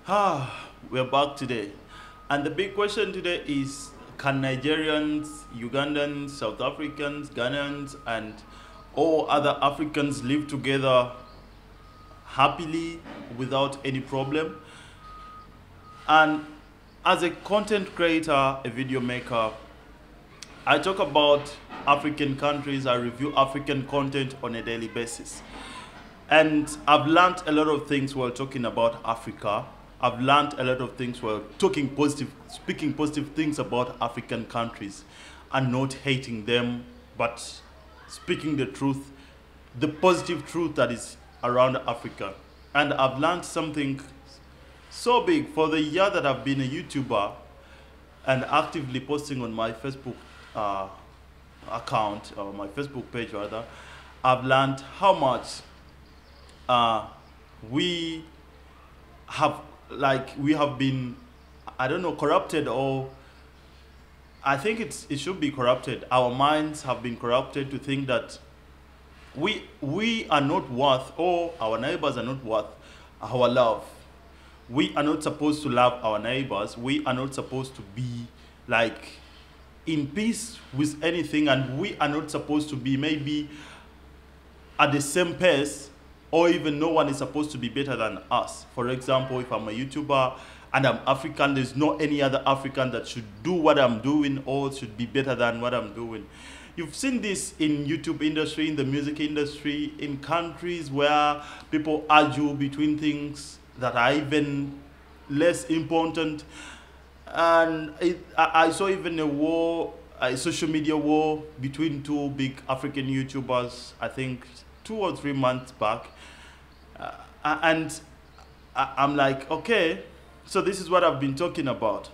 We're back today. And the big question today is, can Nigerians, Ugandans, South Africans, Ghanaians, and all other Africans live together happily without any problem? And as a content creator, a video maker, I talk about African countries, I review African content on a daily basis. And I've learned a lot of things while talking about Africa. I've learned a lot of things while speaking positive things about African countries and not hating them, but speaking the truth, the positive truth that is around Africa. And I've learned something so big. For the year that I've been a YouTuber and actively posting on my Facebook account, or my Facebook page rather, I've learned how much we have been, I don't know, corrupted, or I think it should be corrupted. Our minds have been corrupted to think that we are not worth, or our neighbors are not worth our love. We are not supposed to love our neighbors. We are not supposed to be like in peace with anything, and we are not supposed to be maybe at the same pace, or even no one is supposed to be better than us. For example, if I'm a YouTuber and I'm African, there's no any other African that should do what I'm doing or should be better than what I'm doing. You've seen this in YouTube industry, in the music industry, in countries where people argue between things that are even less important. And I saw even a social media war between two big African YouTubers, I think 2 or 3 months back. And I'm like, okay, so this is what I've been talking about.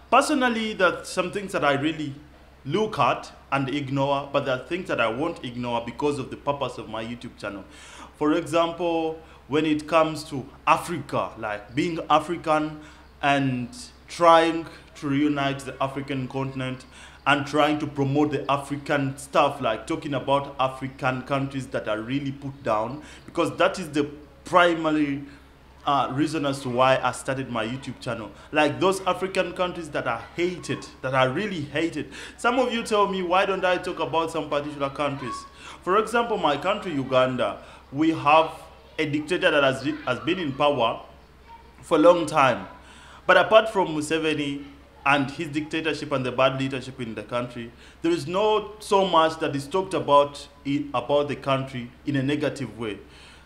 Personally, there's some things that I really look at and ignore, but there are things that I won't ignore because of the purpose of my YouTube channel. For example, when it comes to Africa, like being African and trying to reunite the African continent and trying to promote the African stuff, like talking about African countries that are really put down, because that is the primary reason as to why I started my YouTube channel. Like those African countries that are hated, that are really hated. Some of you tell me, why don't I talk about some particular countries? For example, my country, Uganda, we have a dictator that has been in power for a long time. But apart from Museveni and his dictatorship and the bad leadership in the country, there is not so much that is talked about the country in a negative way,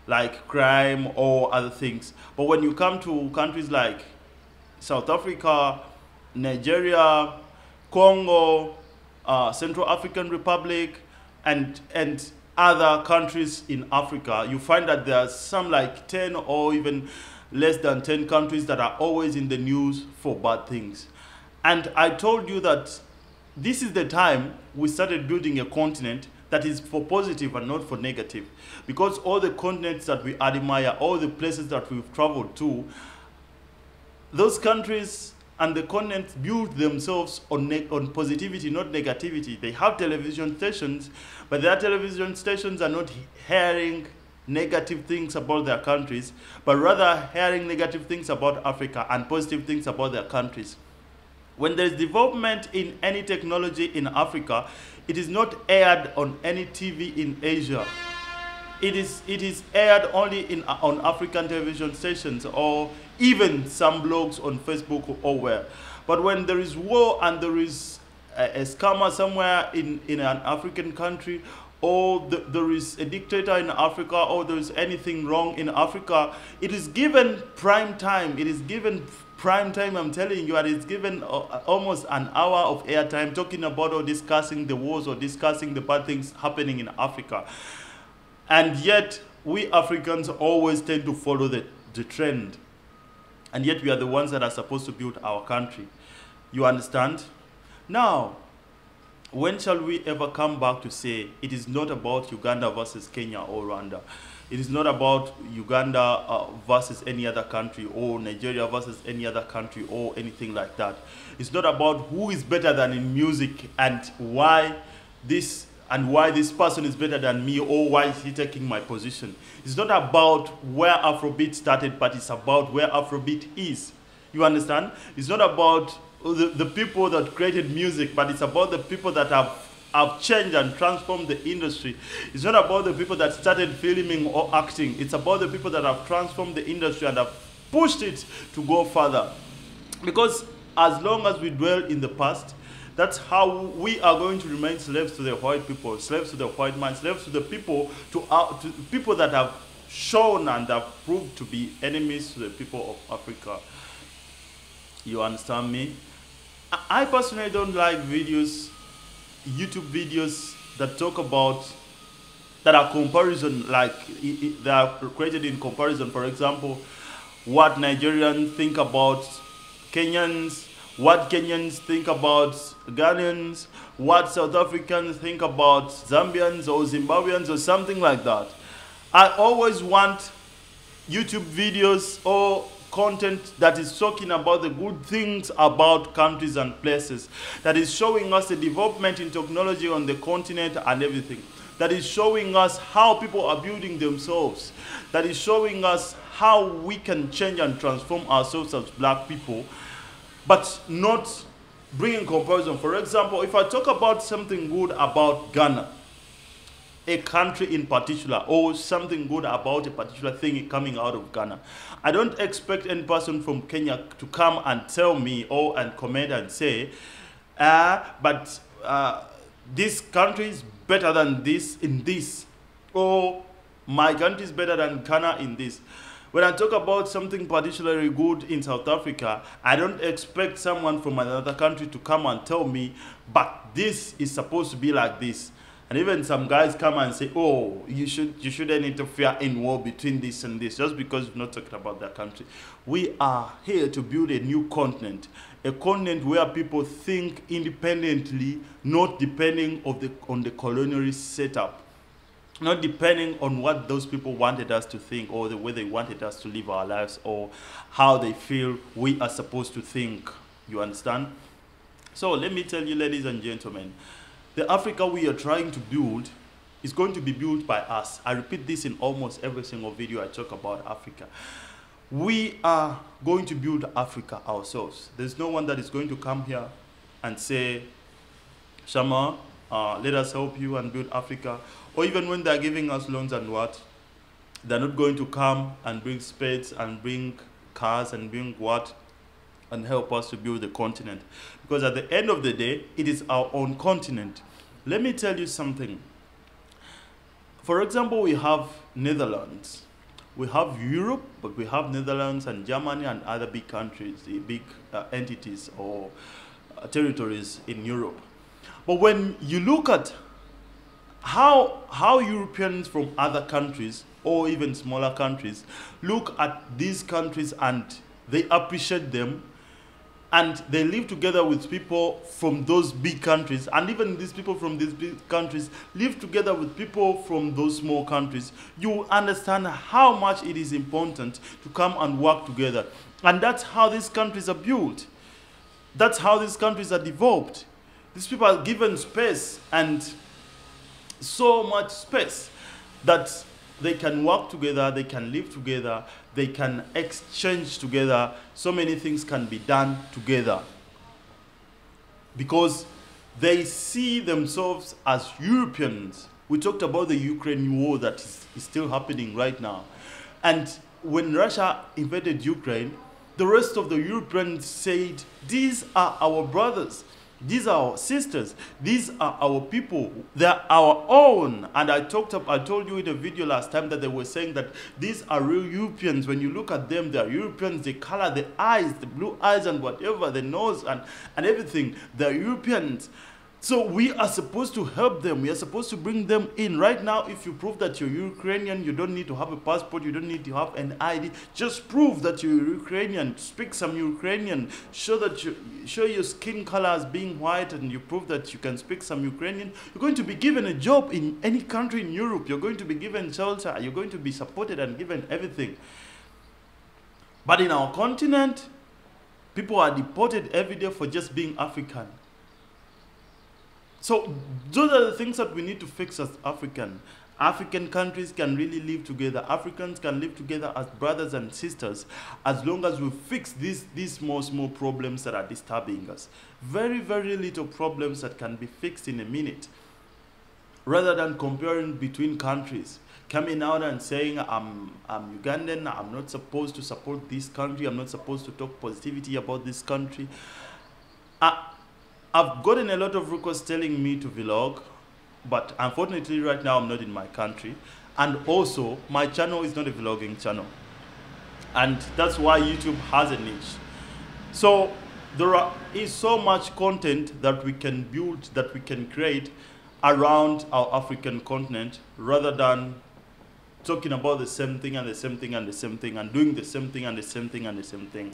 like crime or other things. But when you come to countries like South Africa, Nigeria, Congo, Central African Republic, and other countries in Africa, you find that there are some like 10 or even less than 10 countries that are always in the news for bad things. And I told you that this is the time we started building a continent that is for positive and not for negative. Because all the continents that we admire, all the places that we've traveled to, those countries and the continents build themselves on positivity, not negativity. They have television stations, but their television stations are not hearing negative things about their countries, but rather hearing negative things about Africa and positive things about their countries. When there is development in any technology in Africa, it is not aired on any TV in Asia. It is aired only on African television stations, or even some blogs on Facebook or where. But when there is war and there is a scammer somewhere in an African country, or there is a dictator in Africa, or there is anything wrong in Africa, it is given prime time. It is given prime time, I'm telling you, and it's given almost an hour of airtime talking about or discussing the wars or discussing the bad things happening in Africa. And yet, we Africans always tend to follow the trend. And yet, we are the ones that are supposed to build our country. You understand? Now, when shall we ever come back to say it is not about Uganda versus Kenya or Rwanda? It is not about Uganda versus any other country, or Nigeria versus any other country, or anything like that. It's not about who is better than in music and why this and why this person is better than me, or why is he taking my position. It's not about where Afrobeat started, but it's about where Afrobeat is. You understand? It's not about the people that created music, but it's about the people that have changed and transformed the industry. It's not about the people that started filming or acting. It's about the people that have transformed the industry and have pushed it to go further. Because as long as we dwell in the past, that's how we are going to remain slaves to the white people, slaves to the white man, slaves to the people, to people that have shown and have proved to be enemies to the people of Africa. You understand me? I personally don't like videos, YouTube videos that talk about, that are comparison, like they are created in comparison. For example, what Nigerians think about Kenyans, what Kenyans think about Ugandans, what South Africans think about Zambians or Zimbabweans or something like that. I always want YouTube videos or content that is talking about the good things about countries and places, that is showing us the development in technology on the continent and everything, that is showing us how people are building themselves, that is showing us how we can change and transform ourselves as black people, but not bringing comparison. For example, if I talk about something good about Ghana, a country in particular, or something good about a particular thing coming out of Ghana, I don't expect any person from Kenya to come and tell me or and comment and say, but this country is better than this in this, or my country is better than Ghana in this. When I talk about something particularly good in South Africa, I don't expect someone from another country to come and tell me, but this is supposed to be like this. And even some guys come and say, oh, you shouldn't interfere in war between this and this, just because we're not talking about that country. We are here to build a new continent, a continent where people think independently, not depending on the colonialist setup. Not depending on what those people wanted us to think, or the way they wanted us to live our lives, or how they feel we are supposed to think. You understand? So let me tell you, ladies and gentlemen, the Africa we are trying to build is going to be built by us. I repeat this in almost every single video I talk about Africa. We are going to build Africa ourselves. There's no one that is going to come here and say, Shammah, let us help you and build Africa. Or even when they're giving us loans and what, they're not going to come and bring spades and bring cars and bring what and help us to build the continent. Because at the end of the day, it is our own continent. Let me tell you something. For example, we have Netherlands. We have Europe, but we have Netherlands and Germany and other big countries, the big entities or territories in Europe. But when you look at how Europeans from other countries or even smaller countries look at these countries and they appreciate them, and they live together with people from those big countries, and even these people from these big countries live together with people from those small countries, you understand how much it is important to come and work together. And that's how these countries are built. That's how these countries are developed. These people are given space, and so much space, that they can work together, they can live together, they can exchange together. So many things can be done together because they see themselves as Europeans. We talked about the Ukraine war that is still happening right now. And when Russia invaded Ukraine, the rest of the Europeans said, these are our brothers. These are our sisters. These are our people. They're our own. And I told you in a video last time that they were saying that these are real Europeans. When you look at them, they are Europeans. The color, the eyes, the blue eyes and whatever, the nose and everything, they're Europeans. So we are supposed to help them. We are supposed to bring them in. Right now, if you prove that you're Ukrainian, you don't need to have a passport. You don't need to have an ID. Just prove that you're Ukrainian. Speak some Ukrainian. Show your skin color as being white, and you prove that you can speak some Ukrainian. You're going to be given a job in any country in Europe. You're going to be given shelter. You're going to be supported and given everything. But in our continent, people are deported every day for just being African. So those are the things that we need to fix as African countries can really live together. Africans can live together as brothers and sisters as long as we fix these small problems that are disturbing us. Very, very little problems that can be fixed in a minute. Rather than comparing between countries, coming out and saying I'm Ugandan, I'm not supposed to support this country, I'm not supposed to talk positivity about this country. I've gotten a lot of requests telling me to vlog, but unfortunately right now I'm not in my country, and also my channel is not a vlogging channel, and that's why YouTube has a niche. So there is so much content that we can build, that we can create around our African continent, rather than talking about the same thing and the same thing and the same thing and doing the same thing and the same thing and the same thing.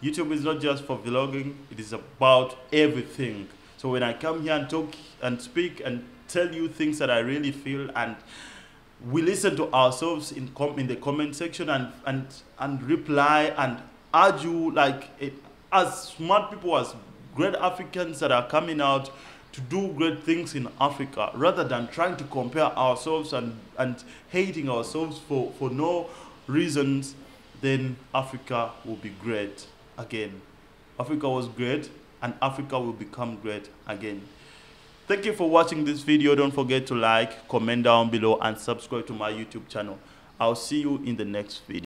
YouTube is not just for vlogging, it is about everything. So when I come here and talk and speak and tell you things that I really feel, and we listen to ourselves in the comment section and reply and argue like as smart people, as great Africans that are coming out to do great things in Africa, rather than trying to compare ourselves and hating ourselves for no reasons, then Africa will be great again. Africa was great, and Africa will become great again. Thank you for watching this video. Don't forget to like, comment down below, and subscribe to my YouTube channel. I'll see you in the next video.